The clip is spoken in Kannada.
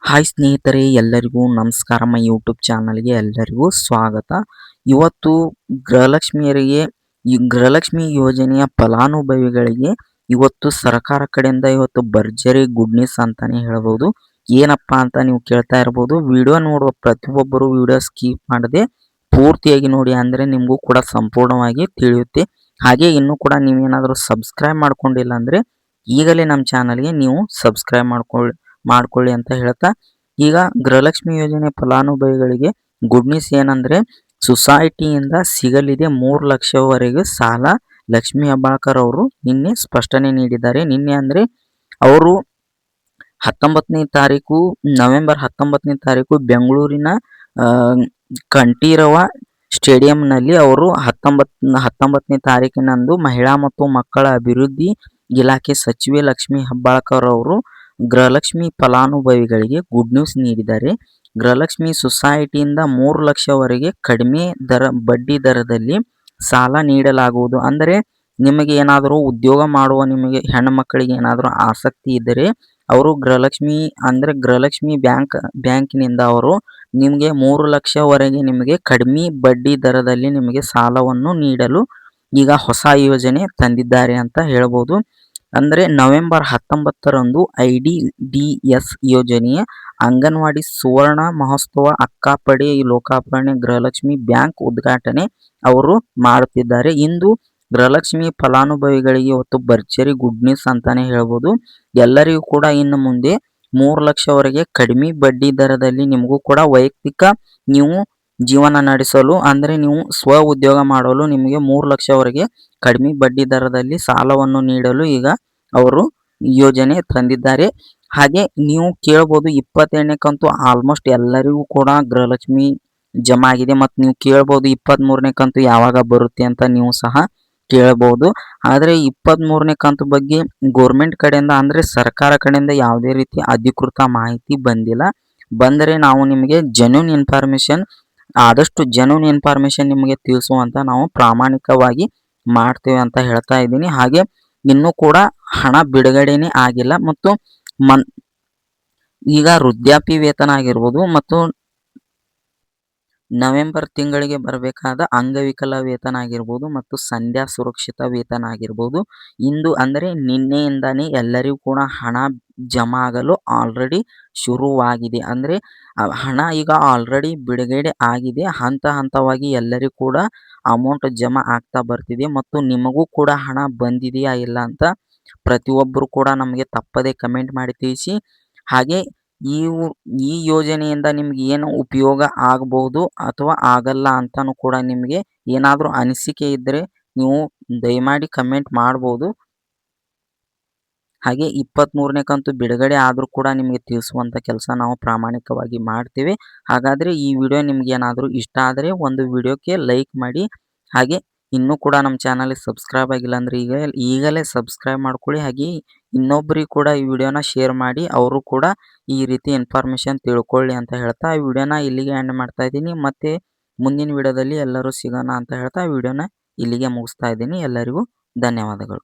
ಹಾಯ್ ಸ್ನೇಹಿತರೆ, ಎಲ್ಲರಿಗೂ ನಮಸ್ಕಾರ. ಯೂಟ್ಯೂಬ್ ಚಾನಲ್ಗೆ ಎಲ್ಲರಿಗೂ ಸ್ವಾಗತ. ಇವತ್ತು ಗೃಹಲಕ್ಷ್ಮಿ ಯೋಜನೆಯ ಫಲಾನುಭವಿಗಳಿಗೆ ಇವತ್ತು ಸರ್ಕಾರ ಕಡೆಯಿಂದ ಇವತ್ತು ಭರ್ಜರಿ ಗುಡ್ ನ್ಯೂಸ್ ಅಂತಾನೆ ಹೇಳ್ಬೋದು. ಏನಪ್ಪಾ ಅಂತ ನೀವು ಕೇಳ್ತಾ ಇರ್ಬೋದು. ವಿಡಿಯೋ ನೋಡುವ ಪ್ರತಿಯೊಬ್ಬರು ವಿಡಿಯೋ ಸ್ಕಿಪ್ ಮಾಡದೆ ಪೂರ್ತಿಯಾಗಿ ನೋಡಿ, ಅಂದ್ರೆ ನಿಮಗೂ ಕೂಡ ಸಂಪೂರ್ಣವಾಗಿ ತಿಳಿಯುತ್ತೆ. ಹಾಗೆ ಇನ್ನೂ ಕೂಡ ನೀವೇನಾದರೂ ಸಬ್ಸ್ಕ್ರೈಬ್ ಮಾಡ್ಕೊಂಡಿಲ್ಲ ಅಂದ್ರೆ ಈಗಲೇ ನಮ್ಮ ಚಾನಲ್ಗೆ ನೀವು ಸಬ್ಸ್ಕ್ರೈಬ್ ಮಾಡ್ಕೊಳ್ಳಿ ಅಂತ ಹೇಳ್ತಾ, ಈಗ ಗೃಹಲಕ್ಷ್ಮಿ ಯೋಜನೆ ಫಲಾನುಭವಿಗಳಿಗೆ ಗುಡ್ ನ್ಯೂಸ್ ಏನಂದ್ರೆ ಸೊಸೈಟಿಯಿಂದ ಸಿಗಲಿದೆ 3 ಲಕ್ಷವರೆಗೆ ಸಾಲ. ಲಕ್ಷ್ಮಿ ಹೆಬ್ಬಾಳ್ಕರ್ ಅವರು ನಿನ್ನೆ ಸ್ಪಷ್ಟನೆ ನೀಡಿದ್ದಾರೆ. ನಿನ್ನೆ ಅಂದ್ರೆ ಅವರು 19ನೇ ತಾರೀಕು ನವೆಂಬರ್ 19ನೇ ತಾರೀಕು ಬೆಂಗಳೂರಿನ ಕಂಠೀರವ ಸ್ಟೇಡಿಯಂನಲ್ಲಿ ಅವರು 19ನೇ ತಾರೀಕಿನಂದು ಮಹಿಳಾ ಮತ್ತು ಮಕ್ಕಳ ಅಭಿವೃದ್ಧಿ ಇಲಾಖೆ ಸಚಿವೆ ಲಕ್ಷ್ಮಿ ಹೆಬ್ಬಾಳ್ಕರ್ ಅವರು ಗೃಹಲಕ್ಷ್ಮಿ ಫಲಾನುಭವಿಗಳಿಗೆ ಗುಡ್ ನ್ಯೂಸ್ ನೀಡಿದ್ದಾರೆ. ಗೃಹಲಕ್ಷ್ಮಿ ಸೊಸೈಟಿಯಿಂದ 3 ಲಕ್ಷವರೆಗೆ ಕಡಿಮೆ ಬಡ್ಡಿ ದರದಲ್ಲಿ ಸಾಲ ನೀಡಲಾಗುವುದು. ಅಂದರೆ ನಿಮಗೆ ಏನಾದರೂ ಉದ್ಯೋಗ ಮಾಡುವ ನಿಮಗೆ ಹೆಣ್ಣು ಮಕ್ಕಳಿಗೆ ಏನಾದರೂ ಆಸಕ್ತಿ ಇದ್ದರೆ ಅವರು ಗೃಹಲಕ್ಷ್ಮಿ ಬ್ಯಾಂಕಿನಿಂದ ಅವರು ನಿಮಗೆ 3 ಲಕ್ಷವರೆಗೆ ನಿಮಗೆ ಕಡಿಮೆ ಬಡ್ಡಿ ದರದಲ್ಲಿ ನಿಮಗೆ ಸಾಲವನ್ನು ನೀಡಲು ಈಗ ಹೊಸ ಯೋಜನೆ ತಂದಿದ್ದಾರೆ ಅಂತ ಹೇಳ್ಬೋದು. ಅಂದರೆ ನವೆಂಬರ್ 19ರಂದು IDDS ಯೋಜನೆಯ ಅಂಗನವಾಡಿ ಸುವರ್ಣ ಮಹೋತ್ಸವ ಅಕ್ಕಾಪಡೆ ಲೋಕಾರ್ಪಣೆ ಗೃಹಲಕ್ಷ್ಮಿ ಬ್ಯಾಂಕ್ ಉದ್ಘಾಟನೆ ಅವರು ಮಾಡುತ್ತಿದ್ದಾರೆ. ಇಂದು ಗೃಹಲಕ್ಷ್ಮಿ ಫಲಾನುಭವಿಗಳಿಗೆ ಇವತ್ತು ಭರ್ಜರಿ ಗುಡ್ ನ್ಯೂಸ್ ಅಂತಾನೆ ಹೇಳ್ಬೋದು. ಎಲ್ಲರಿಗೂ ಕೂಡ ಇನ್ನು ಮುಂದೆ 3 ಲಕ್ಷವರೆಗೆ ಕಡಿಮೆ ಬಡ್ಡಿ ದರದಲ್ಲಿ ನಿಮಗೂ ಕೂಡ ವೈಯಕ್ತಿಕ ನೀವು ಜೀವನ ನಡೆಸಲು, ಅಂದರೆ ನೀವು ಸ್ವ ಉದ್ಯೋಗ ಮಾಡಲು ನಿಮಗೆ 3 ಲಕ್ಷವರೆಗೆ ಕಡಿಮೆ ಬಡ್ಡಿ ದರದಲ್ಲಿ ಸಾಲವನ್ನು ನೀಡಲು ಈಗ ಅವರು ಯೋಜನೆ ತಂದಿದ್ದಾರೆ. ಹಾಗೆ ನೀವು ಕೇಳ್ಬೋದು 28ನೇ ಕಂತು ಆಲ್ಮೋಸ್ಟ್ ಎಲ್ಲರಿಗೂ ಕೂಡ ಗೃಹಲಕ್ಷ್ಮಿ ಜಮಾ ಆಗಿದೆ. ಮತ್ತು ನೀವು ಕೇಳ್ಬೋದು 23ನೇ ಕಂತು ಯಾವಾಗ ಬರುತ್ತೆ ಅಂತ ನೀವು ಸಹ ಕೇಳಬಹುದು. ಆದರೆ 23ನೇ ಕಂತು ಬಗ್ಗೆ ಗೋರ್ಮೆಂಟ್ ಕಡೆಯಿಂದ ಅಂದರೆ ಸರ್ಕಾರ ಕಡೆಯಿಂದ ಯಾವುದೇ ರೀತಿ ಅಧಿಕೃತ ಮಾಹಿತಿ ಬಂದಿಲ್ಲ. ಬಂದರೆ ನಾವು ನಿಮಗೆ ಆದಷ್ಟು ಜೆನ್ಯೂನ್ ಇನ್ಫಾರ್ಮೇಶನ್ ನಿಮಗೆ ತಿಳಿಸುವಂತ ನಾವು ಪ್ರಾಮಾಣಿಕವಾಗಿ ಮಾಡ್ತೇವೆ ಅಂತ ಹೇಳ್ತಾ ಇದ್ದೀನಿ. ಹಾಗೆ ಇನ್ನೂ ಕೂಡ ಹಣ ಬಿಡುಗಡೆನೇ ಆಗಿಲ್ಲ. ಮತ್ತು ಈಗ ವೃದ್ಧಾಪ್ಯ ವೇತನ ಆಗಿರ್ಬೋದು ಮತ್ತು ನವೆಂಬರ್ ತಿಂಗಳಿಗೆ ಬರಬೇಕಾದ ಅಂಗವಿಕಲ ವೇತನ ಆಗಿರ್ಬೋದು ಮತ್ತು ಸಂಧ್ಯಾ ಸುರಕ್ಷಿತ ವೇತನ ಆಗಿರ್ಬೋದು, ಇಂದು ಅಂದರೆ ನಿನ್ನೆಯಿಂದಾನೇ ಎಲ್ಲರಿಗೂ ಕೂಡ ಹಣ ಜಮಾ ಆಗಲು ಆಲ್ರೆಡಿ ಶುರುವಾಗಿದೆ. ಅಂದರೆ ಹಣ ಈಗ ಆಲ್ರೆಡಿ ಬಿಡುಗಡೆ ಆಗಿದೆ. ಹಂತ ಹಂತವಾಗಿ ಎಲ್ಲರಿಗೂ ಕೂಡ ಅಮೌಂಟ್ ಜಮಾ ಆಗ್ತಾ ಬರ್ತಿದೆ. ಮತ್ತು ನಿಮಗೂ ಕೂಡ ಹಣ ಬಂದಿದೆಯಾ ಇಲ್ಲ ಅಂತ ಪ್ರತಿಯೊಬ್ಬರು ಕೂಡ ನಮಗೆ ತಪ್ಪದೆ ಕಮೆಂಟ್ ಮಾಡಿ ತಿಳಿಸಿ. ಹಾಗೆ ಈ ಯೋಜನೆಯಿಂದ ನಿಮ್ಗೆ ಏನು ಉಪಯೋಗ ಆಗಬಹುದು ಅಥವಾ ಆಗಲ್ಲ ಅಂತಾನು ಕೂಡ ನಿಮಗೆ ಏನಾದರೂ ಅನಿಸಿಕೆ ಇದ್ದರೆ ನೀವು ದಯಮಾಡಿ ಕಮೆಂಟ್ ಮಾಡ್ಬೋದು. ಹಾಗೆ 23ನೇ ಕಂತು ಬಿಡುಗಡೆ ಆದರೂ ಕೂಡ ನಿಮಗೆ ತಿಳಿಸುವಂಥ ಕೆಲಸ ನಾವು ಪ್ರಾಮಾಣಿಕವಾಗಿ ಮಾಡ್ತೇವೆ. ಹಾಗಾದರೆ ಈ ವಿಡಿಯೋ ನಿಮ್ಗೆ ಏನಾದರೂ ಇಷ್ಟ ಆದರೆ ಒಂದು ವಿಡಿಯೋಕ್ಕೆ ಲೈಕ್ ಮಾಡಿ. ಹಾಗೆ ಇನ್ನೂ ಕೂಡ ನಮ್ಮ ಚಾನಲ್ಗೆ ಸಬ್ಸ್ಕ್ರೈಬ್ ಆಗಿಲ್ಲ ಅಂದರೆ ಈಗಲೇ ಸಬ್ಸ್ಕ್ರೈಬ್ ಮಾಡ್ಕೊಳ್ಳಿ. ಹಾಗೆ ಇನ್ನೊಬ್ಬರಿಗೆ ಕೂಡ ಈ ವಿಡಿಯೋನ ಶೇರ್ ಮಾಡಿ, ಅವರು ಕೂಡ ಈ ರೀತಿ ಇನ್ಫಾರ್ಮೇಷನ್ ತಿಳ್ಕೊಳ್ಳಿ ಅಂತ ಹೇಳ್ತಾ ಈ ವಿಡಿಯೋನ ಇಲ್ಲಿಗೆ ಎಂಡ್ ಮಾಡ್ತಾ ಇದ್ದೀನಿ. ಮತ್ತೆ ಮುಂದಿನ ವಿಡಿಯೋದಲ್ಲಿ ಎಲ್ಲರೂ ಸಿಗೋಣ ಅಂತ ಹೇಳ್ತಾ ವಿಡಿಯೋನ ಇಲ್ಲಿಗೆ ಮುಗಿಸ್ತಾ ಇದ್ದೀನಿ. ಎಲ್ಲರಿಗೂ ಧನ್ಯವಾದಗಳು.